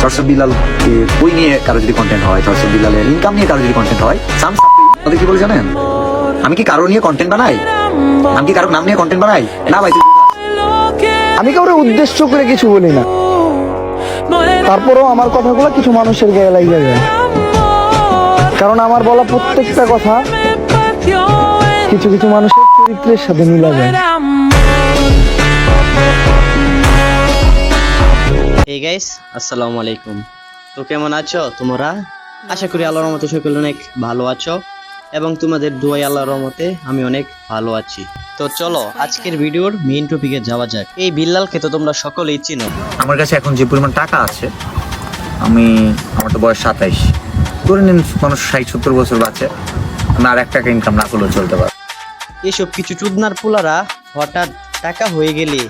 Thoughts of Bilal বই নিয়ে কারো যদি কন্টেন্ট হয়, থটস অফ বিলালের ইনকাম নিয়ে কারো যদি কন্টেন্ট হয়, আমাদের কি বলে জানেন? আমি কি কারো নিয়ে কন্টেন্ট বানাই? আমি কি কারো নাম নিয়ে কন্টেন্ট বানাই? না ভাই, আমি কাউরে উদ্দেশ্য করে কিছু বলি না, তারপরেও আমার কথাগুলো কিছু মানুষের গায়ে লাগিয়ে যায়, কারণ আমার বলা প্রত্যেকটা কথা কিছু কিছু মানুষের চরিত্রের সাথে মিলা যায়। এই গাইস, আসসালামু আলাইকুম। তো কেমন আছো তোমরা? আশা করি আল্লাহর রহমতে সকলে অনেক ভালো আছো এবং তোমাদের দোয়ায় আল্লাহর রহমতে আমি অনেক ভালো আছি। তো চলো আজকের ভিডিওর মেইন টপিকে যাওয়া যাক। এই বিল্লালকে তো তোমরা সকলেই চিনো। আমার কাছে এখন যে পরিমাণ টাকা আছে, আমার তো বয়স 27, ধরে নিন মানুষ 60-70 বছর বাঁচে, আমি আর 1 টাকা ইনকাম না করলেও চলতে পারে। এসব কিছু চুদনার পোলারা হঠাৎ টাকা হয়ে গেলে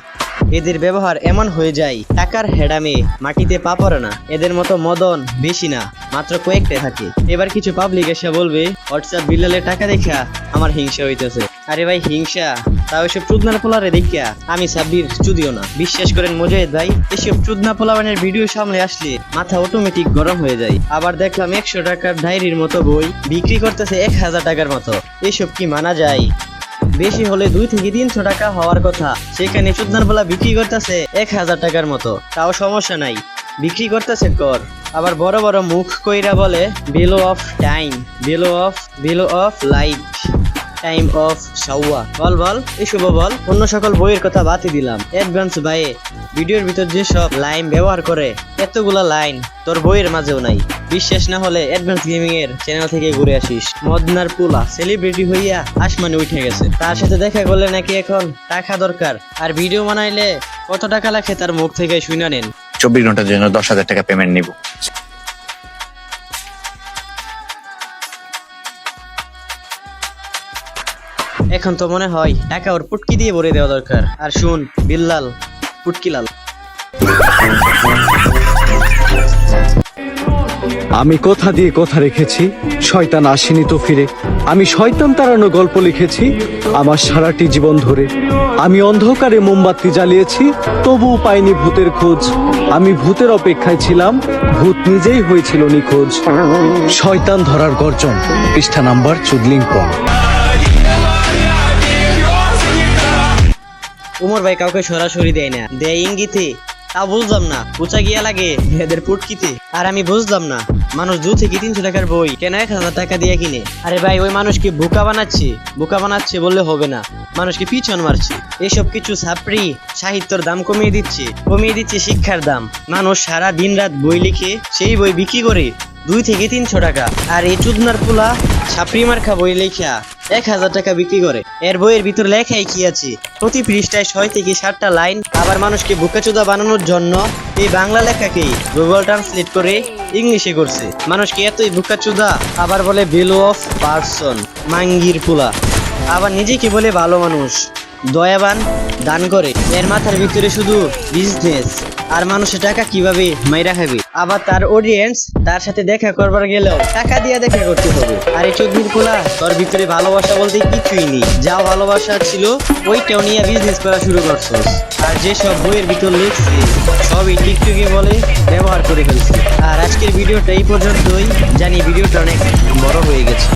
এদের ব্যবহার এমন হয়ে যায়, টাকার হেডামে মাটিতে পা পড়ে না। এদের মতো মদন বেশি না, মাত্র কয়েকটাই থাকে। এবার কিছু পাবলিক এসে বলবে হোয়াটসঅ্যাপ বিল্লালের টাকা দেখা আমার হিংসা হইতেছে। আরে ভাই, হিংসা তাও এসব চুদনার পোলারে দেখিয়া আমি সাব্বির চুদিও না। বিশ্বাস করেন মুজাহিদ ভাই, এসব চুদনা পোলাবানের ভিডিও সামনে আসলে মাথা অটোমেটিক গরম হয়ে যায়। আবার দেখলাম 100 টাকার ডায়েরির মতো বই বিক্রি করতেছে 1000 টাকার মতো। এসব কি মানা যায়? বেশি হলে 2 থেকে 300 টাকা হওয়ার কথা, সেখানে চুদনার বলা বিক্রি করতেছে 1000 টাকার মতো। তাও সমস্যা নাই, বিক্রি করতেছে কর। আবার বড় বড় মুখ কইরা বলে value of time, value of life, time of শাওয়া। বল এসব বল। অন্য সকল বইয়ের কথা বাতি দিলাম, অ্যাডভান্স ভাইয়ে ভিডিওর ভিতর যে সব লাইন ব্যবহার করে, এতগুলা লাইন তোর বইয়ের মাঝেও নাই। বিশ্বাস না হলে অ্যাডভান্স গেমিং এর চ্যানেল থেকে ঘুরে আসিস। মদনার পুলা সেলিব্রিটি হইয়া আসমানে উঠে গেছে, তার সাথে দেখা করলে নাকি এখন টাকা দরকার, আর ভিডিও বানাইলে কত টাকা লাগে তার মুখ থেকে শুনে নেন। 24 ঘন্টার জন্য 10,000 টাকা পেমেন্ট নিব। এখন তো মনে হয় টাকা ওর পুটকি দিয়ে ভরে দেওয়া দরকার। আর শুন বিল্লাল, পুটকিলাল, আমি কথা দিয়ে কথা রেখেছি, শয়তান আসেনি তো ফিরে। আমি শয়তান তাড়ানো গল্প লিখেছি আমার সারাটি জীবন ধরে। আমি অন্ধকারে মোমবাতি জ্বালিয়েছি, তবুও পাইনি ভূতের খোঁজ। আমি ভূতের অপেক্ষায় ছিলাম, ভূত নিজেই হয়েছিল নিখোঁজ। শয়তান ধরার গর্জন, পৃষ্ঠা নাম্বার চুদলিংপং। উমর ভাই কাউকে সরাসরি দেয় না, দেয় ইঙ্গিতে। তা বুঝলাম না, উঁচা গিয়া লাগে এদের পুটকিতে। আর আমি বুঝলাম না, মানুষ 2 থেকে 300 টাকার বই কেন 1000 টাকা দিয়ে কিনে? আরে ভাই, ওই মানুষকে বোকা বানাচ্ছে বললে হবে না, মানুষকে পিছন মারছে। এসব কিছু ছাপড়ি সাহিত্যর দাম কমিয়ে দিচ্ছে শিক্ষার দাম। মানুষ সারা দিন রাত বই লিখে সেই বই বিক্রি করে 2 থেকে 300 টাকা। আর এই চুদনার পোলা ছাপড়ি মার্কা বই লেখা 1000 টাকা বিক্রি করে। এর বইয়ের ভিতর লেখাই কি আছে? প্রতি পৃষ্ঠায় 6 থেকে 7টা লাইন। আবার মানুষকে বোকাচোদা বানানোর জন্য এই বাংলা লেখাকেই গুগল ট্রান্সলেট করে ইংলিশে করছে। মানুষকে এতই বোকাচোদা, আবার বলে ভ্যালু অফ পার্সন, মাঙ্গির পোলা। আবার নিজেকে বলে ভালো মানুষ, দয়াবান, দান করে। এর মাথার ভিতরে শুধু বিজনেস আর মানুষের টাকা কিভাবে মাইরা খাবে। আবার তার অডিয়েন্স তার সাথে দেখা করবার গেলেও টাকা দিয়ে দেখা করতে হবে। আর এই চোদ্দিন খোলা তোর ভিতরে ভালোবাসা বলতে কিছুই নেই। যা ভালোবাসা ছিল ওইটাও নিয়ে বিজনেস করা শুরু করছস। আর যেসব বইয়ের ভিতর লিখছে সবই টিকটকে বলে ব্যবহার করে ফেলছে। আর আজকের ভিডিওটা এই পর্যন্তই। জানি ভিডিওটা অনেক বড় হয়ে গেছে।